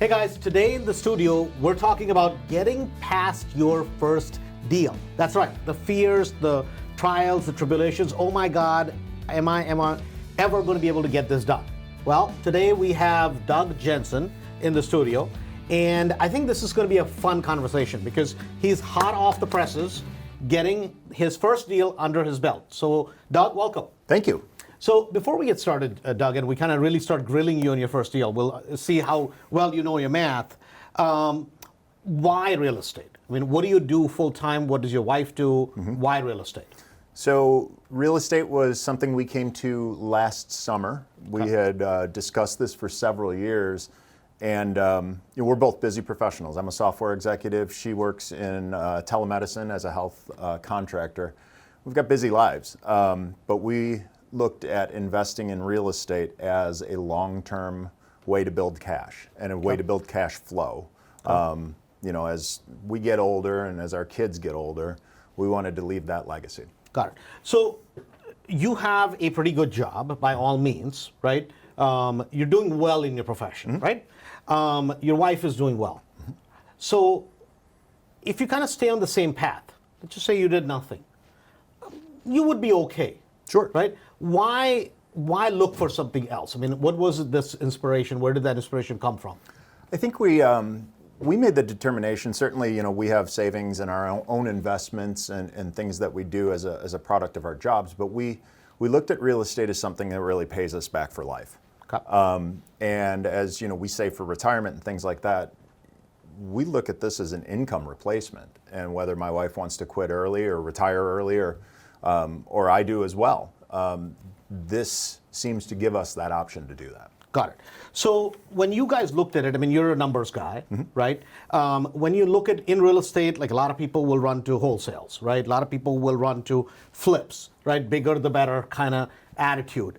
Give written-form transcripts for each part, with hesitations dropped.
Hey guys, today in the studio, we're talking about getting past your first deal. That's right, the fears, the trials, the tribulations. Oh my God, am I ever going to be able to get this done? Well, today we have Doug Jensen in the studio, and I think this is going to be a fun conversation because he's hot off the presses, getting his first deal under his belt. So, Doug, welcome. Thank you. So before we get started, Doug, and we kind of really start grilling you on your first deal, we'll see how well you know your math. Why real estate? I mean, what do you do full time? What does your wife do? Why real estate? So real estate was something we came to last summer. We had discussed this for several years, and we're both busy professionals. I'm a software executive. She works in telemedicine as a health contractor. We've got busy lives, but we looked at investing in real estate as a long-term way to build cash and a way to build cash flow. As we get older and as our kids get older, we wanted to leave that legacy. Got it. So you have a pretty good job by all means, right? You're doing well in your profession, right? Your wife is doing well. So if you kind of stay on the same path, let's just say you did nothing, you would be okay. Sure. Right? Why look for something else? I mean, what was this inspiration? Where did that inspiration come from? I think we made the determination. Certainly, we have savings and our own investments and things that we do as a product of our jobs. But we looked at real estate as something that really pays us back for life. Okay. And as we save for retirement and things like that, we look at this as an income replacement. And whether my wife wants to quit early or retire early or I do as well. This seems to give us that option to do that. Got it. So when you guys looked at it, I mean, you're a numbers guy, right? When you look at in real estate, like a lot of people will run to wholesales, right? A lot of people will run to flips, right? Bigger the better kind of attitude.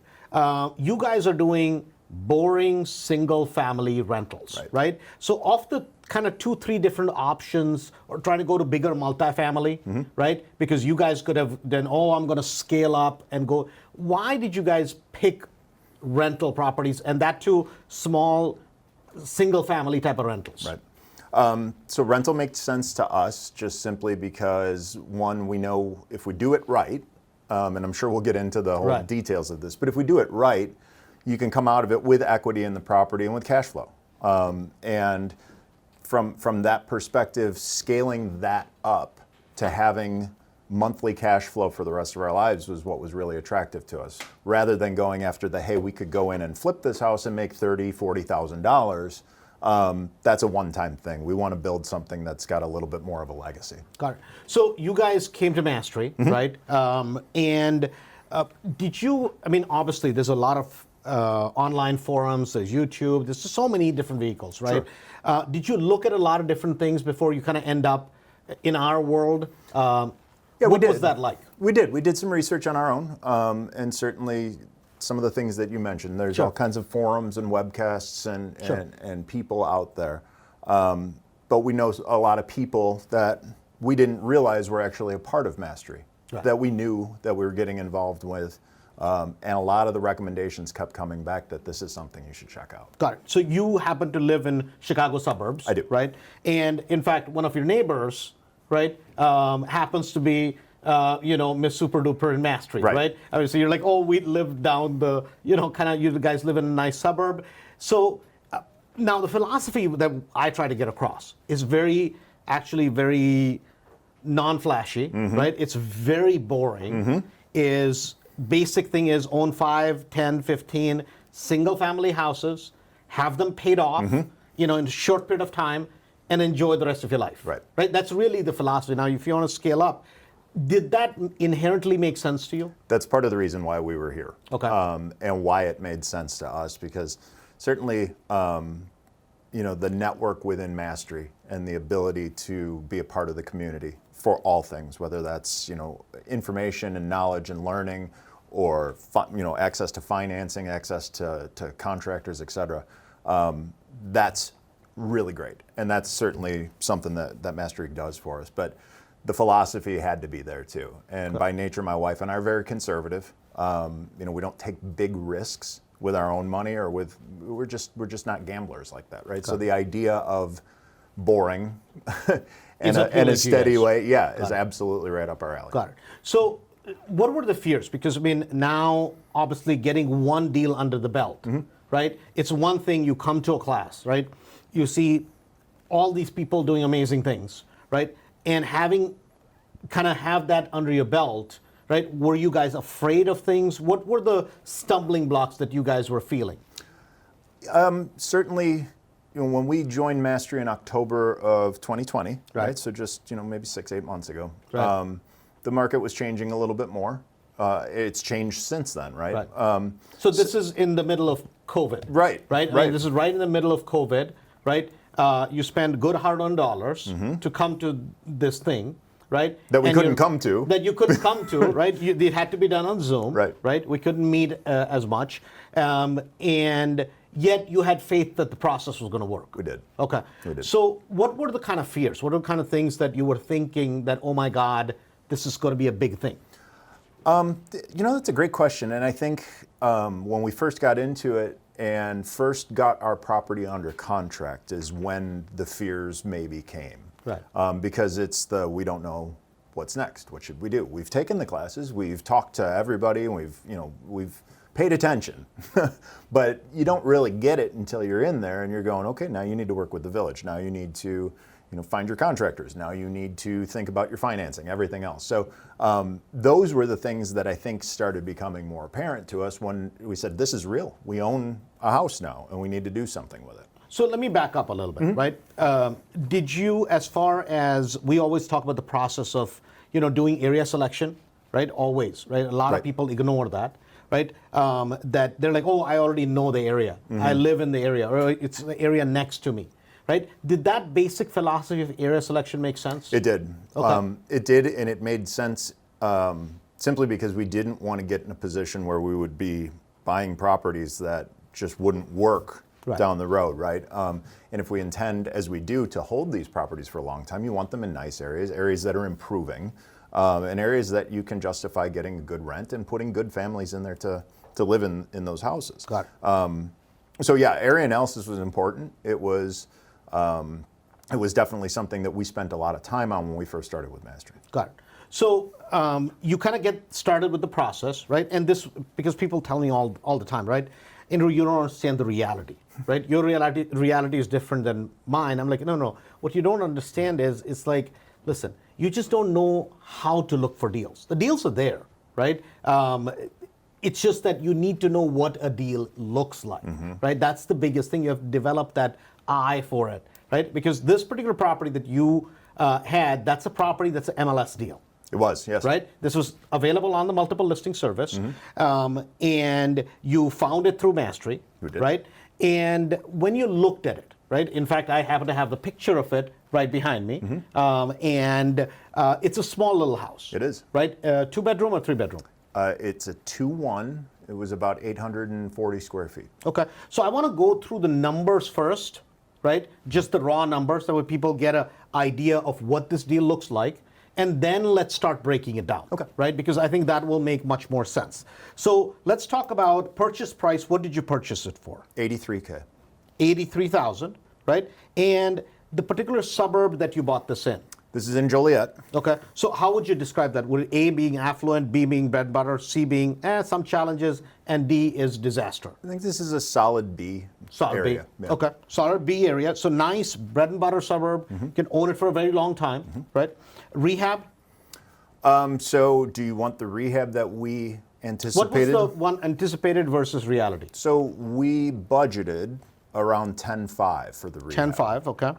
You guys are doing boring single family rentals, right? So of the kind of 2-3 different options, or trying to go to bigger multifamily, right? Because you guys could have done, I'm going to scale up and go. Why did you guys pick rental properties, and that too small single family type of rentals? Right. So rental makes sense to us just simply because, one, we know if we do it right, and I'm sure we'll get into the whole details of this, but if we do it right, you can come out of it with equity in the property and with cash flow. And from that perspective, scaling that up to having monthly cash flow for the rest of our lives was what was really attractive to us. Rather than going after hey, we could go in and flip this house and make $30,000, $40,000. That's a one-time thing. We want to build something that's got a little bit more of a legacy. Got it. So you guys came to Mastery, right? And did you, I mean, obviously there's a lot of online forums, there's YouTube, there's so many different vehicles, right? Sure. Did you look at a lot of different things before you kind of end up in our world? What was that like? We did. We did some research on our own, and certainly some of the things that you mentioned. There's all kinds of forums and webcasts and people out there. But we know a lot of people that we didn't realize were actually a part of Mastery, that we knew that we were getting involved with. And a lot of the recommendations kept coming back that this is something you should check out. Got it. So you happen to live in Chicago suburbs. I do. Right? And in fact, one of your neighbors, right, happens to be, Miss Super Duper in Mastery, right? I mean, so you're like, we live down the, kind of, you guys live in a nice suburb. So now the philosophy that I try to get across is very non-flashy, right? It's very boring. Basic thing is own 5, 10, 15 single family houses, have them paid off, in a short period of time, and enjoy the rest of your life. Right? That's really the philosophy. Now, if you want to scale up, did that inherently make sense to you? That's part of the reason why we were here. Okay. And why it made sense to us, because certainly, the network within Mastery and the ability to be a part of the community for all things, whether that's, information and knowledge and learning, or access to financing, access to contractors, et cetera. That's really great, and that's certainly something that Mastery does for us. But the philosophy had to be there too. And by nature, my wife and I are very conservative. We don't take big risks with our own money, or we're just not gamblers like that, right? So the idea of boring in a steady way, is absolutely right up our alley. Got it. So what were the fears? Because I mean, now obviously getting one deal under the belt, right? It's one thing, you come to a class, right? You see all these people doing amazing things, right? And having have that under your belt, right? Were you guys afraid of things? What were the stumbling blocks that you guys were feeling? Certainly, when we joined Mastery in October of 2020, right? So just maybe 6-8 months ago, the market was changing a little bit more. It's changed since then, right? So this is in the middle of COVID, right? Right. I mean, this is right in the middle of COVID, right? You spend good hard-earned dollars to come to this thing, right? That we couldn't come to. That you couldn't come to, right? It had to be done on Zoom, right? We couldn't meet as much, and yet you had faith that the process was going to work. We did. Okay. We did. So what were the kind of fears? What are the kind of things that you were thinking that, oh my God, this is going to be a big thing? That's a great question. And I think when we first got into it and first got our property under contract is when the fears maybe came. Right. Because it's we don't know what's next. What should we do? We've taken the classes, we've talked to everybody, and we've paid attention. But you don't really get it until you're in there and you're going, okay, now you need to work with the village. Now you need to find your contractors. Now you need to think about your financing, everything else. So those were the things that I think started becoming more apparent to us when we said, this is real. We own a house now and we need to do something with it. So let me back up a little bit, right? Did you, as far as we always talk about the process of, doing area selection, right? Always, right? A lot of people ignore that, right? That they're like, oh, I already know the area. I live in the area, or it's the area next to me. Right? Did that basic philosophy of area selection make sense? It did. Okay. It did, and it made sense simply because we didn't want to get in a position where we would be buying properties that just wouldn't work down the road, right? And if we intend, as we do, to hold these properties for a long time, you want them in nice areas that are improving, and areas that you can justify getting a good rent and putting good families in there to live in those houses. Got it. So yeah, area analysis was important. It was definitely something that we spent a lot of time on when we first started with Mastery. Got it. So you kind of get started with the process, right? And this, because people tell me all the time, right? Andrew, you don't understand the reality, right? Your reality is different than mine. I'm like, no. What you don't understand is, it's like, listen, you just don't know how to look for deals. The deals are there, right? It's just that you need to know what a deal looks like, right? That's the biggest thing. You have to develop that eye for it, right? Because this particular property that you had, that's a property that's an MLS deal. It was, yes. Right? This was available on the multiple listing service, and you found it through Mastery, We did. right? And when you looked at it, right? In fact, I happen to have the picture of it right behind me, and it's a small little house. It is. Right? 2-bedroom or 3-bedroom? It's a 2-1. It was about 840 square feet. Okay, so I want to go through the numbers first, right? Just the raw numbers, so that people get an idea of what this deal looks like, and then let's start breaking it down, right? Because I think that will make much more sense. So let's talk about purchase price. What did you purchase it for? $83K. $83,000, right? And the particular suburb that you bought this in? This is in Joliet. Okay, so how would you describe that? Would A being affluent, B being bread and butter, C being some challenges, and D is disaster? I think this is a solid B Solid area. B. Yeah. Okay, solid B area. So nice bread and butter suburb. You can own it for a very long time, right? Rehab? So do you want the rehab that we anticipated? What was the one anticipated versus reality? So we budgeted around 10.5 for the rehab. 10.5, okay.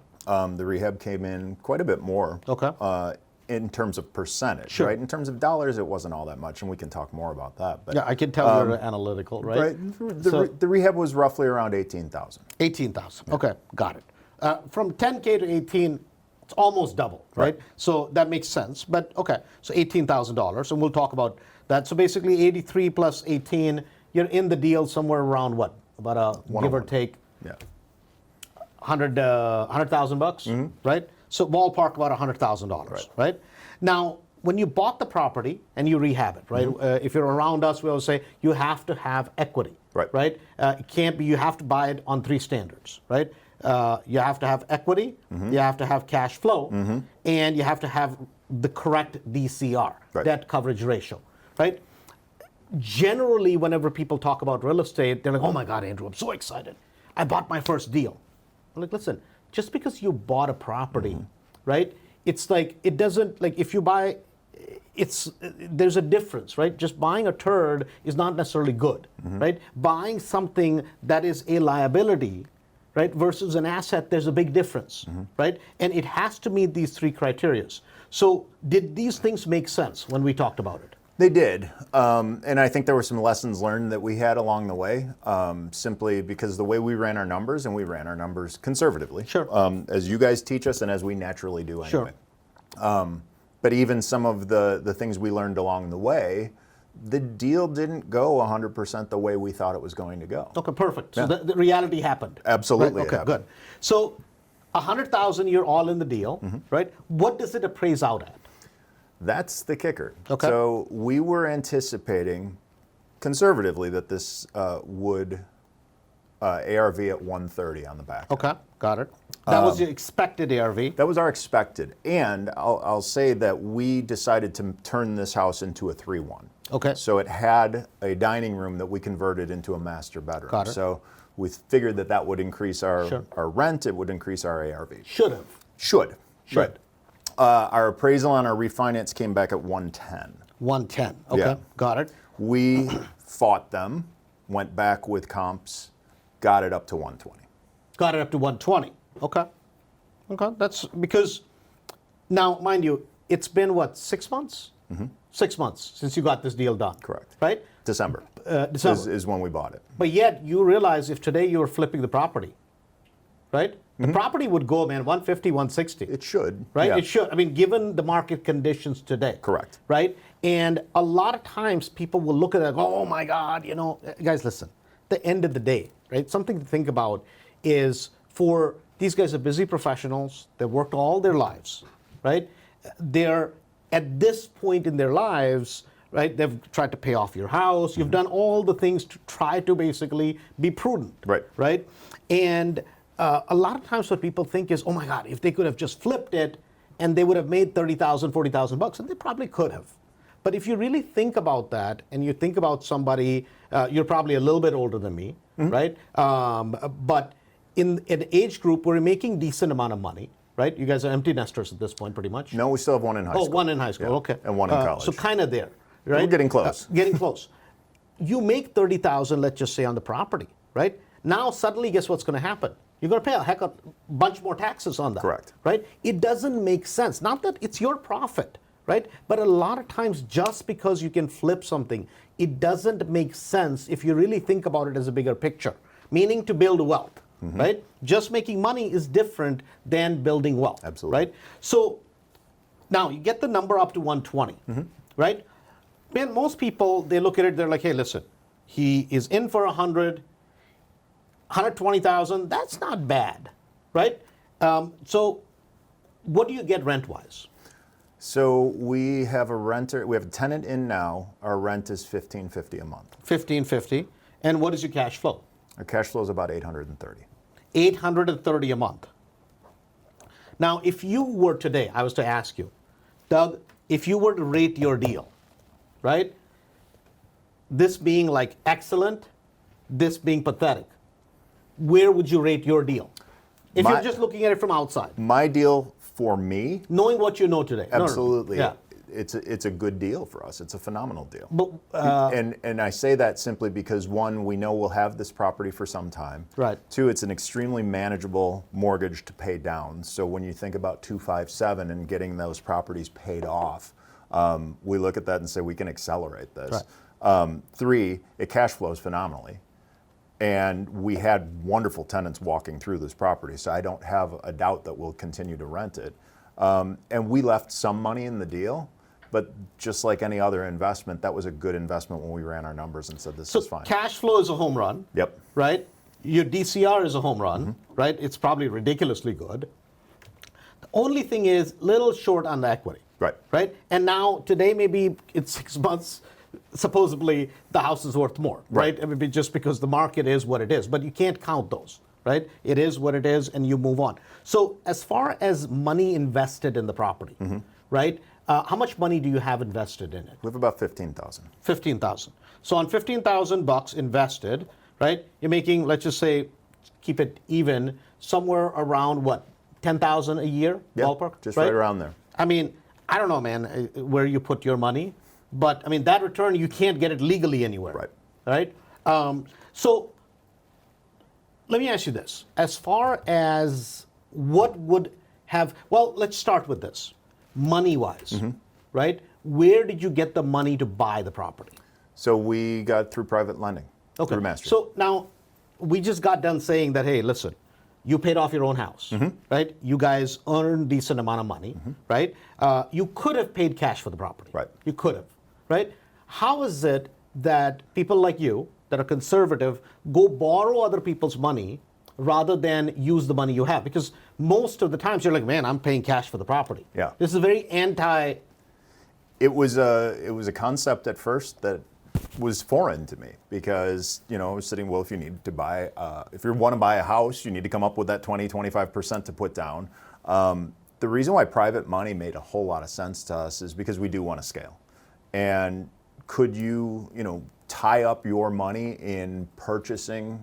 The rehab came in quite a bit more. Okay. In terms of percentage, Sure. right? In terms of dollars, it wasn't all that much, and we can talk more about that. But Yeah, I can tell you're analytical, right? The rehab was roughly around 18,000. 18,000. Okay, got it. From 10K to 18, it's almost double, right? So that makes sense. But okay, so $18,000, and we'll talk about that. So basically, 83 plus 18, you're in the deal somewhere around what? About a give or take. Yeah. $100,000 bucks, right? So ballpark about $100,000, right? Now, when you bought the property and you rehab it, right? If you're around us, we always say you have to have equity, right? It can't be, you have to buy it on 3 standards, right? You have to have equity, you have to have cash flow, and you have to have the correct DCR, debt coverage ratio, right? Generally, whenever people talk about real estate, they're like, oh my God, Andrew, I'm so excited. I bought my first deal. I'm like, listen, just because you bought a property, right? It's like, it doesn't, like if you buy, there's a difference, right? Just buying a turd is not necessarily good, right? Buying something that is a liability, right, versus an asset, there's a big difference, right? And it has to meet these 3 criteria. So did these things make sense when we talked about it? They did, and I think there were some lessons learned that we had along the way, simply because the way we ran our numbers, and we ran our numbers conservatively, as you guys teach us and as we naturally do anyway. But even some of the things we learned along the way, the deal didn't go 100% the way we thought it was going to go. Okay, perfect. So the reality happened. Absolutely. Right? Okay, good. So $100,000, you're all in the deal, right? What does it appraise out at? That's the kicker. Okay. So we were anticipating conservatively that this would ARV at 130 on the back. Okay, got it. That was your expected ARV. That was our expected. And I'll say that we decided to turn this house into a 3-1. Okay. So it had a dining room that we converted into a master bedroom. Got it. So we figured that that would increase our rent, it would increase our ARV. Should have. Should. Right. Our appraisal on our refinance came back at 110. 110. Okay, got it. We fought them, went back with comps, got it up to 120. Got it up to 120. Okay. Okay, that's because now, mind you, it's been what, 6 months? 6 months since you got this deal done. Correct. Right? December. December. Is when we bought it. But yet you realize if today you were flipping the property, right? The property would go, man, 150, 160. It should. Right? Yeah. It should. I mean, given the market conditions today. Correct. Right? And a lot of times people will look at it and go, oh my God, you know, guys, listen, the end of the day, right? Something to think about is for these guys are busy professionals. They've worked all their lives, right? They're at this point in their lives, right? They've tried to pay off your house. You've done all the things to try to basically be prudent. Right. Right? And a lot of times what people think is, oh my God, if they could have just flipped it and they would have made $30,000, $40,000, and they probably could have. But if you really think about that and you think about somebody, you're probably a little bit older than me, right? But in an age group where you're making decent amount of money, right? You guys are empty nesters at this point, pretty much. No, we still have one in high school. Oh, one in high school, okay. And one in college. So kind of there, right? We're getting close. Getting close. You make $30,000, let's just say, on the property, right? Now suddenly, guess what's going to happen? You're going to pay a heck of a bunch more taxes on that. Correct. Right? It doesn't make sense. Not that it's your profit, right? But a lot of times, just because you can flip something, it doesn't make sense if you really think about it as a bigger picture, meaning to build wealth, right? Just making money is different than building wealth. Absolutely. Right? So now you get the number up to 120, right? Man, most people, they look at it, they're like, hey, listen, he is in for 120,000, that's not bad, right? So what do you get rent-wise? So we have a renter, we have a tenant in now. Our rent is $1,550 a month. $1,550. And what is your cash flow? Our cash flow is about $830. $830 a month. Now, if you were today, I was to ask you, Doug, if you were to rate your deal, right? This being like excellent, this being pathetic, where would you rate your deal? If you're just looking at it from outside. My deal for me, knowing what you know today. absolutely. Yeah. It's a good deal for us. It's a phenomenal deal. But, and I say that simply because, one, we know we'll have this property for some time. Right. Two, it's an extremely manageable mortgage to pay down. So when you think about 257 and getting those properties paid off, we look at that and say we can accelerate this. Right. Three, it cash flows phenomenally. And we had wonderful tenants walking through this property, so I don't have a doubt that we'll continue to rent it. And we left some money in the deal, but just like any other investment, that was a good investment when we ran our numbers and said this is fine. Cash flow is a home run. Yep. Right? Your DCR is a home run, right? It's probably ridiculously good. The only thing is little short on the equity. Right. Right? And now, today, maybe in 6 months, supposedly the house is worth more, right? I mean, just because the market is what it is. But you can't count those, right? It is what it is, and you move on. So as far as money invested in the property, right? How much money do you have invested in it? We have about 15,000. 15,000. So on 15,000 bucks invested, right? You're making, let's just say, keep it even, somewhere around what, 10,000 a year, ballpark? Just right around there. I mean, I don't know, man, where you put your money, but I mean that return you can't get it legally anywhere, right? So let me ask you this: as far as what would have, well, let's start with this, money-wise, right? Where did you get the money to buy the property? So we got through private lending. Okay. Through Mastery. So now we just got done saying that, hey, listen, you paid off your own house, right? You guys earned decent amount of money, right? You could have paid cash for the property. Right. You could have, right? How is it that people like you that are conservative go borrow other people's money rather than use the money you have? Because most of the times you're like, man, I'm paying cash for the property. Yeah. This is very anti. It was a concept at first that was foreign to me because, I was sitting, well, if you need to buy, if you want to buy a house, you need to come up with that 20-25% to put down. The reason why private money made a whole lot of sense to us is because we do want to scale. And could you, tie up your money in purchasing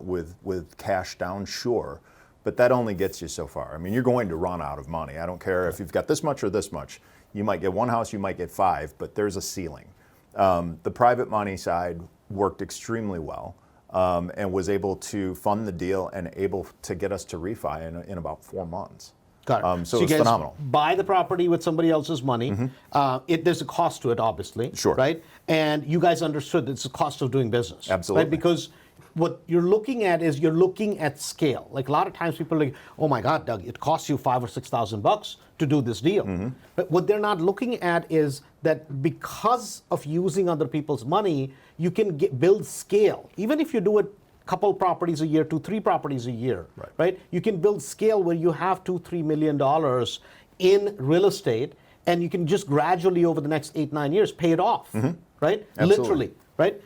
with cash down? Sure. But that only gets you so far. I mean, you're going to run out of money. I don't care if you've got this much or this much. You might get one house, you might get 5, but there's a ceiling. The private money side worked extremely well and was able to fund the deal and able to get us to refi in about 4 months. Got it. So you it's guys phenomenal. Buy the property with somebody else's money. There's a cost to it, obviously. Sure. Right? And you guys understood it's the cost of doing business. Absolutely. Right? Because what you're looking at is you're looking at scale. Like a lot of times people are like, oh my God, Doug, it costs you $5,000 or $6,000 to do this deal. But what they're not looking at is that because of using other people's money, you can build scale. Even if you do it couple properties a year, 2-3 properties a year, right? You can build scale where you have $2-3 million in real estate, and you can just gradually over the next 8-9 years pay it off, right? Absolutely. Literally, right?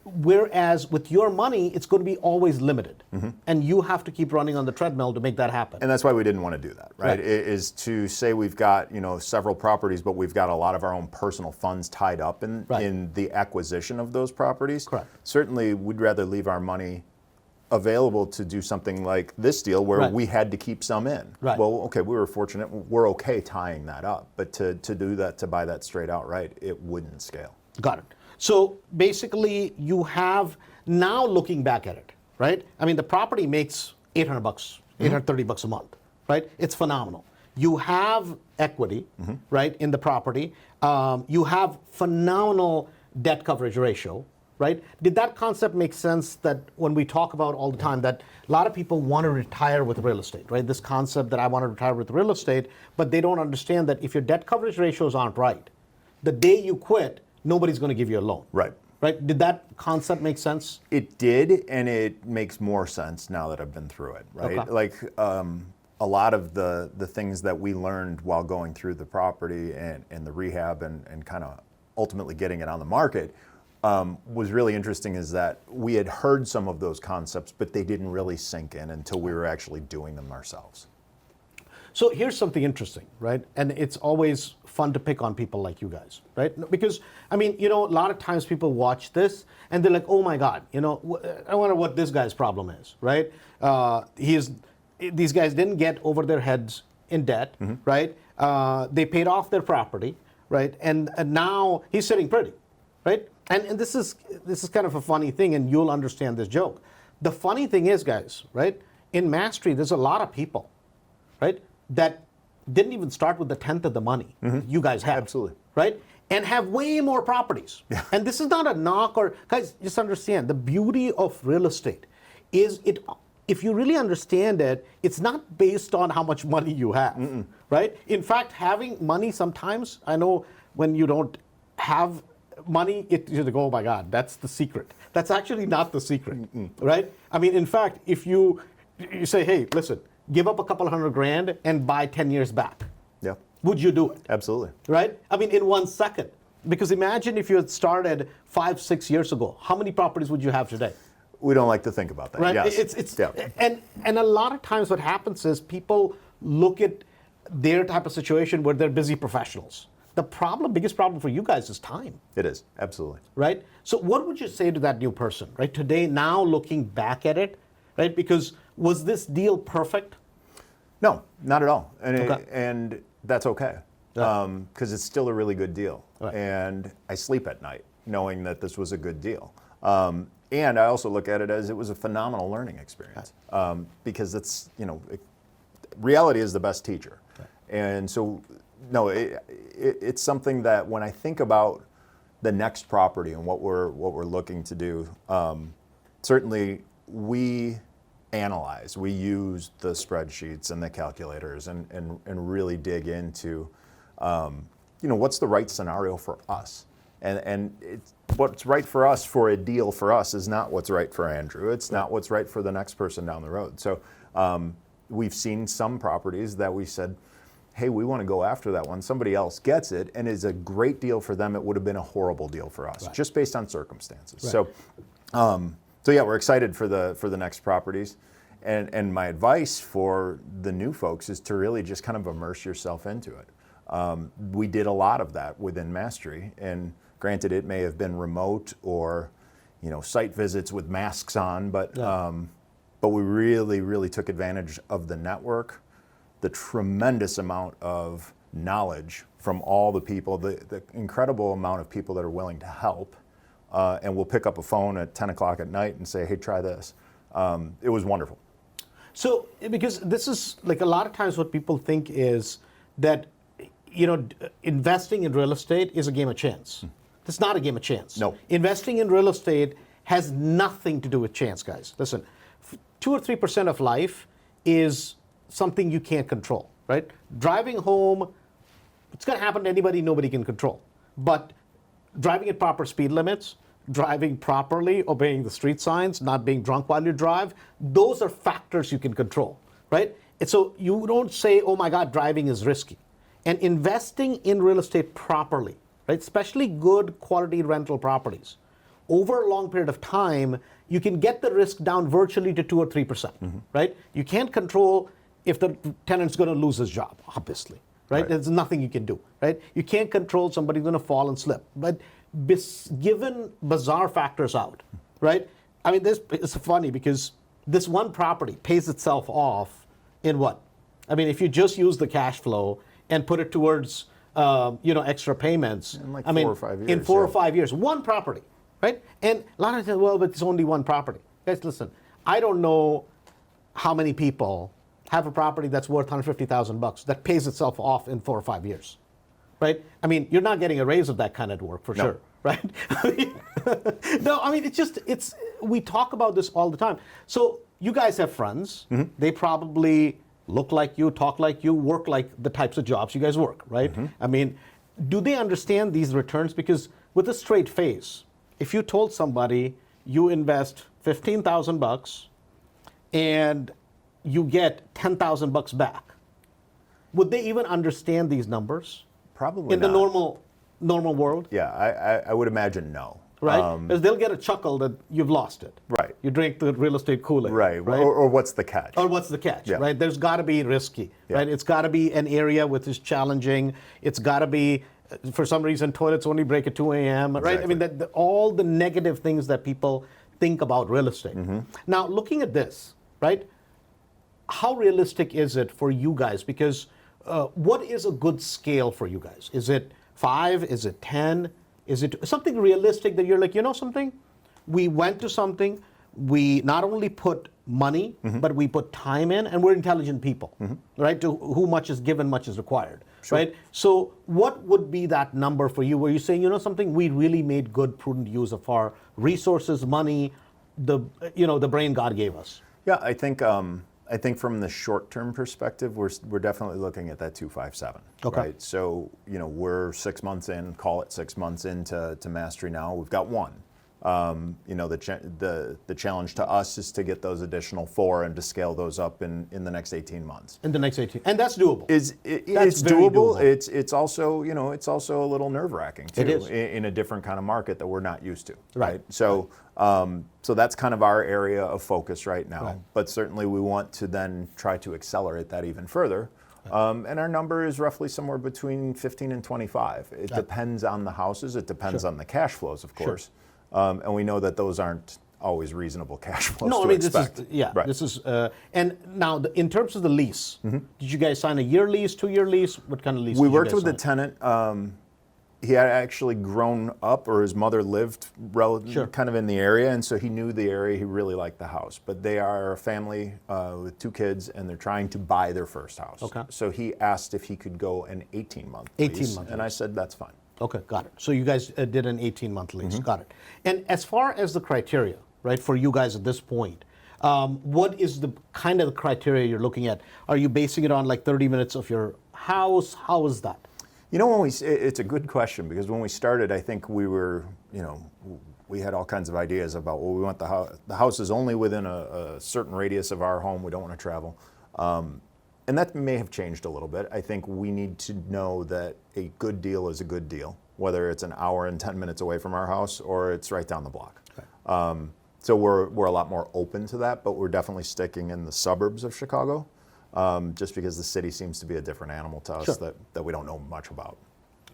Whereas with your money, it's going to be always limited, and you have to keep running on the treadmill to make that happen. And that's why we didn't want to do that, right? Is to say we've got several properties, but we've got a lot of our own personal funds tied up in the acquisition of those properties. Correct. Certainly, we'd rather leave our money available to do something like this deal where we had to keep some in. Right. Well, okay, we were fortunate. We're okay tying that up, but to do that, to buy that straight out, it wouldn't scale. Got it. So basically, you have now looking back at it, right? I mean, the property makes $800, $830 a month, right? It's phenomenal. You have equity, right, in the property. You have phenomenal debt coverage ratio, right? Did that concept make sense that when we talk about all the time that a lot of people want to retire with real estate, right? This concept that I want to retire with real estate, but they don't understand that if your debt coverage ratios aren't right, the day you quit, nobody's going to give you a loan. Right. Right? Did that concept make sense? It did, and it makes more sense now that I've been through it, right? Okay. Like a lot of the things that we learned while going through the property and the rehab and kind of ultimately getting it on the market was really interesting is that we had heard some of those concepts, but they didn't really sink in until we were actually doing them ourselves. So here's something interesting, right? And it's always fun to pick on people like you guys, right? Because, I mean, a lot of times people watch this and they're like, oh my God, I wonder what this guy's problem is, right? These guys didn't get over their heads in debt, right? They paid off their property, right? And now he's sitting pretty, right? And this is kind of a funny thing, and you'll understand this joke. The funny thing is, guys, right? In Mastery, there's a lot of people, right, that didn't even start with the 10th of the money you guys have. Absolutely. Right? And have way more properties. Yeah. And this is not a knock guys, just understand, the beauty of real estate is if you really understand it, it's not based on how much money you have, right? In fact, having money sometimes, I know when you don't have money, you're like, oh my God, that's the secret. That's actually not the secret, right? I mean, in fact, if you say, hey, listen, give up a couple $100,000 and buy 10 years back. Yeah. would you do it? Absolutely. Right? I mean, in 1 second. Because imagine if you had started 5-6 years ago, how many properties would you have today? We don't like to think about that. Right? Yes. Yeah. And a lot of times what happens is people look at their type of situation where they're busy professionals. The biggest problem for you guys is time. It is, absolutely. Right? So what would you say to that new person, right? Today, now looking back at it, right? Because was this deal perfect? No, not at all. Okay. And that's okay. Because it's still a really good deal. Right. And I sleep at night knowing that this was a good deal. And I also look at it as it was a phenomenal learning experience. Because it's, reality is the best teacher. Right. And so, no, it's something that when I think about the next property and what we're looking to do, certainly we analyze, we use the spreadsheets and the calculators and really dig into, what's the right scenario for us. And what's right for us for a deal for us is not what's right for Andrew. It's not what's right for the next person down the road. So we've seen some properties that we said, hey, we want to go after that one. Somebody else gets it and is a great deal for them. It would have been a horrible deal for us, just based on circumstances. Right. So yeah, we're excited for the next properties. And my advice for the new folks is to really just kind of immerse yourself into it. We did a lot of that within Mastery, and granted, it may have been remote or, site visits with masks on, but we really, really took advantage of the network, the tremendous amount of knowledge from all the people, the incredible amount of people that are willing to help, and we'll pick up a phone at 10 o'clock at night and say, hey, try this. It was wonderful. So, because this is like a lot of times what people think is that, investing in real estate is a game of chance. It's not a game of chance. No. Investing in real estate has nothing to do with chance, guys. Listen, 2 or 3% of life is something you can't control, right? Driving home, it's going to happen to anybody nobody can control. But driving at proper speed limits, driving properly, obeying the street signs, not being drunk while you drive, those are factors you can control, right? And so you don't say, oh my God, driving is risky. And investing in real estate properly, right, especially good quality rental properties, over a long period of time, you can get the risk down virtually to 2 or 3%, right? You can't control if the tenant's going to lose his job, obviously, right? There's nothing you can do, right? You can't control somebody's going to fall and slip. But given bizarre factors out, right? I mean, it's funny because this one property pays itself off in what? I mean, if you just use the cash flow and put it towards, extra payments. In 4 or 5 years. In 4 or 5 years, one property, right? And a lot of times, well, but it's only one property. Guys, listen, I don't know how many people have a property that's worth $150,000 that pays itself off in 4 or 5 years, right? I mean, you're not getting a raise of that kind of work for sure, right? No, I mean, we talk about this all the time. So you guys have friends. They probably look like you, talk like you, work like the types of jobs you guys work, right? I mean, do they understand these returns? Because with a straight face, if you told somebody you invest $15,000 and you get $10,000 back, would they even understand these numbers? Probably in not. the normal world? Yeah, I would imagine no. Right? Because they'll get a chuckle that you've lost it. Right. You drink the real estate Kool-Aid. Right. Or what's the catch? Or what's the catch, Yeah. right? There's got to be risky, Yeah. right? It's got to be an area which is challenging. It's got to be, for some reason, toilets only break at 2 a.m., right? I mean, all the negative things that people think about real estate. Now, looking at this, right, how realistic is it for you guys? Because what is a good scale for you guys? Is it 5? Is it 10? Is it something realistic that you're like, something? We went to something, we not only put money, but we put time in, and we're intelligent people, right? To who much is given, much is required, right? So what would be that number for you? Where you're saying, something, we really made good, prudent use of our resources, money, the brain God gave us. Yeah, I think from the short-term perspective, we're definitely looking at that 257. Okay. Right. So we're 6 months in, call it 6 months into Mastery now. We've got one. The challenge to us is to get those additional 4 and to scale those up in the next 18 months. In the next 18, and that's doable. It's doable. It's also it's also a little nerve-wracking too. It is. In a different kind of market that we're not used to. Right. So so that's kind of our area of focus right now. Right. But certainly we want to then try to accelerate that even further. And our number is roughly somewhere between 15 and 25. It depends on the houses. It depends on the cash flows, of course. And we know that those aren't always reasonable cash flows to expect. This is, and now in terms of the lease, did you guys sign a year lease, 2-year lease? What kind of lease? We worked with the tenant. He had actually grown up, or his mother lived kind of in the area, and so he knew the area. He really liked the house. But they are a family with 2 kids, and they're trying to buy their first house. Okay. So he asked if he could go an 18-month lease. 18-month and I said, that's fine. Okay, got it. So you guys did an 18-month lease. Got it. And as far as the criteria, right, for you guys at this point, what is the kind of the criteria you're looking at? Are you basing it on like 30 minutes of your house? How is that? It's a good question, because when we started, I think we were, we had all kinds of ideas about, well, we want the house is only within a certain radius of our home. We don't want to travel. And that may have changed a little bit. I think we need to know that a good deal is a good deal, whether it's an hour and 10 minutes away from our house or it's right down the block. Okay. So we're a lot more open to that, but we're definitely sticking in the suburbs of Chicago. Just because the city seems to be a different animal to us that we don't know much about.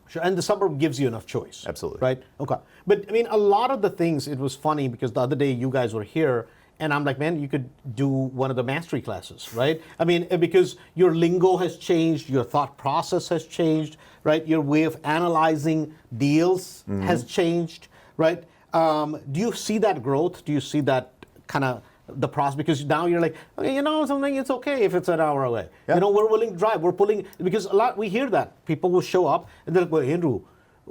Sure, and the suburb gives you enough choice. Absolutely. Right? Okay. But I mean, a lot of the things, it was funny because the other day you guys were here, and I'm like, man, you could do one of the mastery classes, right? I mean, because your lingo has changed, your thought process has changed, right? Your way of analyzing deals has changed, right? Do you see that growth? Do you see that kind of the process? Because now you're like, okay, something, it's okay if it's an hour away. Yeah. We're willing to drive. We're pulling, because a lot, we hear that. People will show up and they're like, well, Andrew,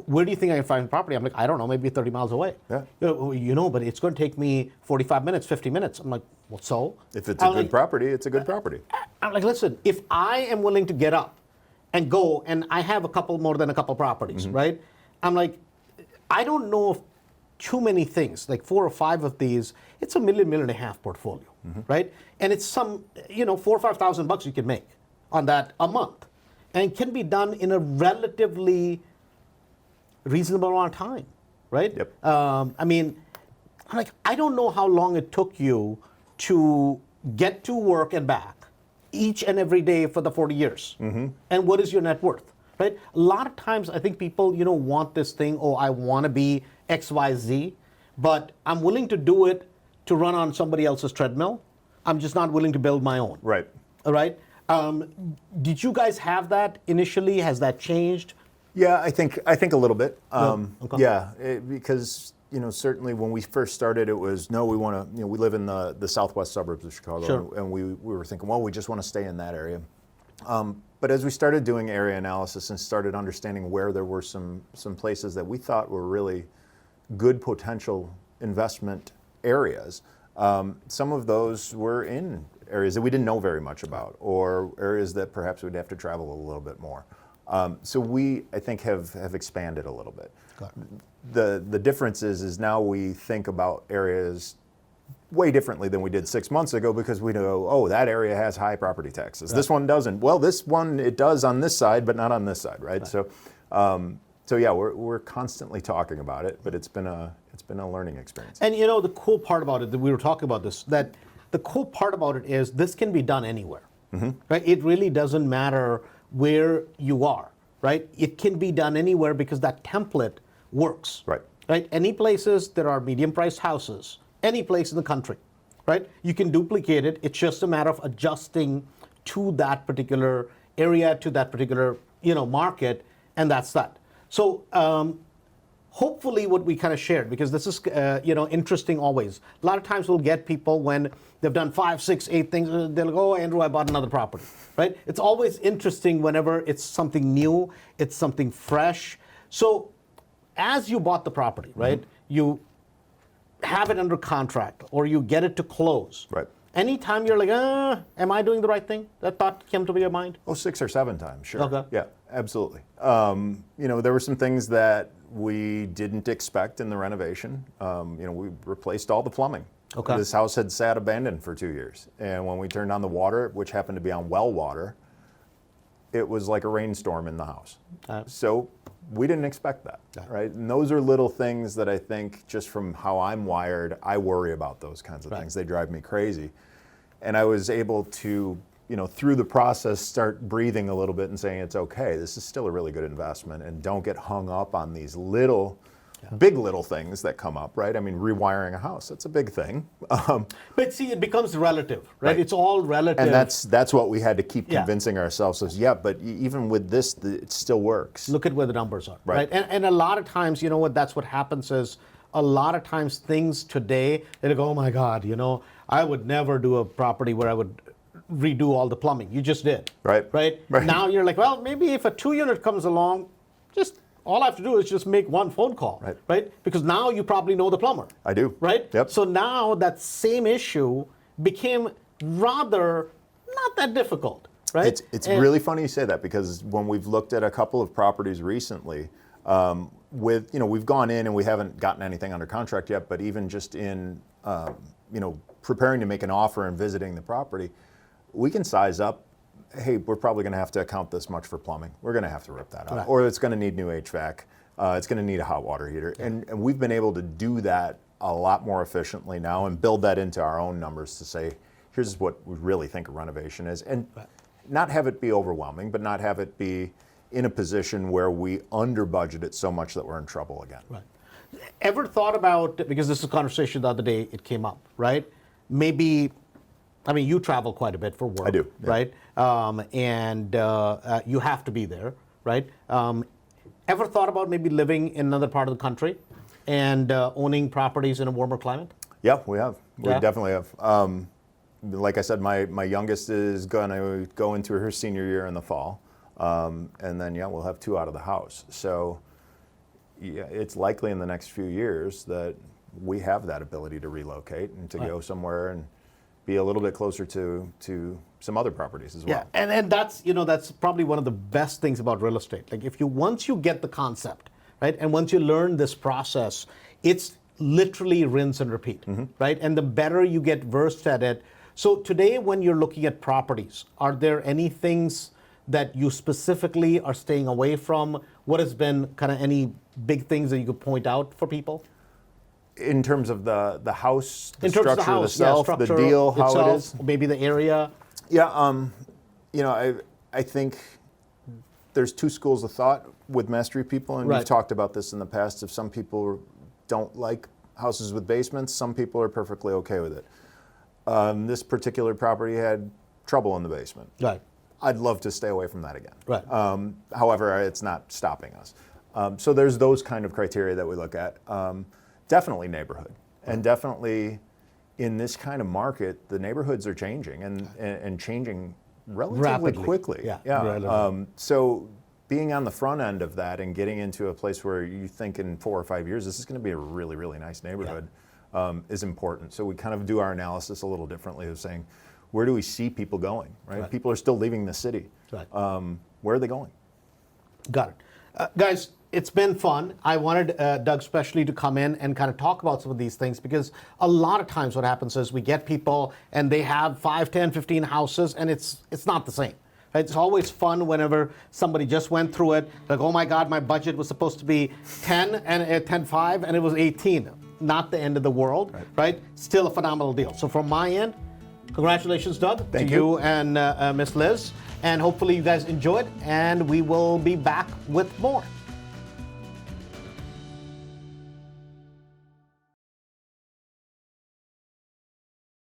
where do you think I can find property? I'm like, I don't know, maybe 30 miles away. Yeah. But it's going to take me 45 minutes, 50 minutes. I'm like, well, so? If it's a good property, it's a good property. I'm like, listen, if I am willing to get up and go, and I have more than a couple properties, right? I'm like, I don't know if too many things, like 4 or 5 of these, it's $1.5 million portfolio, right? And it's some, $4,000 or $5,000 you can make on that a month. And it can be done in a relatively reasonable amount of time, right? Yep. I mean, I don't know how long it took you to get to work and back each and every day for the 40 years. And what is your net worth, right? A lot of times I think people, want this thing, oh, I want to be XYZ, but I'm willing to do it to run on somebody else's treadmill. I'm just not willing to build my own. Right. All right. Did you guys have that initially? Has that changed? Yeah, I think a little bit. Okay. Yeah, because certainly when we first started, it was no, we want to. We live in the southwest suburbs of Chicago, sure. and we were thinking, well, we just want to stay in that area. But as we started doing area analysis and started understanding where there were some places that we thought were really good potential investment areas, some of those were in areas that we didn't know very much about, or areas that perhaps we'd have to travel a little bit more. So we, I think, have expanded a little bit. The difference is now we think about areas way differently than we did 6 months ago, because we know, oh, that area has high property taxes. Right. This one doesn't. Well, this one, it does on this side, but not on this side, right? So yeah, we're constantly talking about it, but it's been a learning experience. And the cool part about it, that we were talking about this, that the cool part about it is this can be done anywhere, right? It really doesn't matter where you are, right? It can be done anywhere because that template works, right? Any places there are medium-priced houses, any place in the country, right? You can duplicate it. It's just a matter of adjusting to that particular area, to that particular market, and that's that. So hopefully what we kind of shared, because this is interesting always. A lot of times we'll get people when they've done 5, 6, 8 things, they're like, oh, Andrew, I bought another property, right? It's always interesting whenever it's something new, it's something fresh. So as you bought the property, right, you have it under contract or you get it to close. Right. Anytime you're like, am I doing the right thing? That thought came to your mind? Oh, 6 or 7 times, sure. Okay. Yeah, absolutely. There were some things that we didn't expect in the renovation. We replaced all the plumbing. Okay. This house had sat abandoned for 2 years. And when we turned on the water, which happened to be on well water, it was like a rainstorm in the house. So we didn't expect that, right? And those are little things that I think, just from how I'm wired, I worry about those kinds of things. They drive me crazy. And I was able to, through the process, start breathing a little bit and saying, it's okay, this is still a really good investment, and don't get hung up on these big little things that come up, right? I mean, rewiring a house, that's a big thing. But see, it becomes relative, right? It's all relative. And that's what we had to keep convincing ourselves is, but even with this, it still works. Look at where the numbers are, right? And a lot of times, that's what happens is, a lot of times things today, they go, oh my God, I would never do a property where I would redo all the plumbing. You just did. Right? Now you're like, well, maybe if a 2-unit comes along, all I have to do is just make one phone call, right? Because now you probably know the plumber. I do. Right? Yep. So now that same issue became rather not that difficult, right? It's really funny you say that, because when we've looked at a couple of properties recently, we've gone in and we haven't gotten anything under contract yet, but even just in, preparing to make an offer and visiting the property, we can size up, hey, we're probably going to have to account this much for plumbing. We're going to have to rip that out. Or it's going to need new HVAC. It's going to need a hot water heater. And we've been able to do that a lot more efficiently now and build that into our own numbers to say, here's what we really think a renovation is. And not have it be overwhelming, but not have it be in a position where we under budget it so much that we're in trouble again. Right. Ever thought about, because this is a conversation the other day, it came up, right? Maybe, you travel quite a bit for work. I do. Yeah. Right? And you have to be there, right? Ever thought about maybe living in another part of the country and owning properties in a warmer climate? Yeah, we have. We definitely have. Like I said, my youngest is going to go into her senior year in the fall. And then, we'll have 2 out of the house. So it's likely in the next few years that we have that ability to relocate and to go somewhere and be a little bit closer to some other properties as well. Yeah, and that's probably one of the best things about real estate. Like once you get the concept, right, and once you learn this process, it's literally rinse and repeat, right? And the better you get versed at it. So today, when you're looking at properties, are there any things that you specifically are staying away from? What has been kind of any big things that you could point out for people? In terms of the house, the in terms structure, of the house, the self, the deal, how itself, it is? Maybe the area? Yeah, I think there's 2 schools of thought with Mastery people, and we've talked about this in the past. If some people don't like houses with basements, some people are perfectly okay with it. This particular property had trouble in the basement. Right. I'd love to stay away from that again. Right. However, it's not stopping us. So there's those kind of criteria that we look at. Definitely neighborhood. And definitely in this kind of market, the neighborhoods are changing and changing relatively rapidly. Quickly. Yeah. So being on the front end of that and getting into a place where you think in 4 or 5 years, this is going to be a really, really nice neighborhood is important. So we kind of do our analysis a little differently of saying, where do we see people going, right? People are still leaving the city. Right. Where are they going? Got it. Guys, it's been fun. I wanted Doug especially to come in and kind of talk about some of these things, because a lot of times what happens is we get people and they have 5, 10, 15 houses, and it's not the same. Right? It's always fun whenever somebody just went through it, like, oh my God, my budget was supposed to be 10 and 10.5 and it was 18. Not the end of the world, right? Still a phenomenal deal. So from my end, congratulations, Doug. Thank to you and Miss Liz. And hopefully you guys enjoyed, and we will be back with more.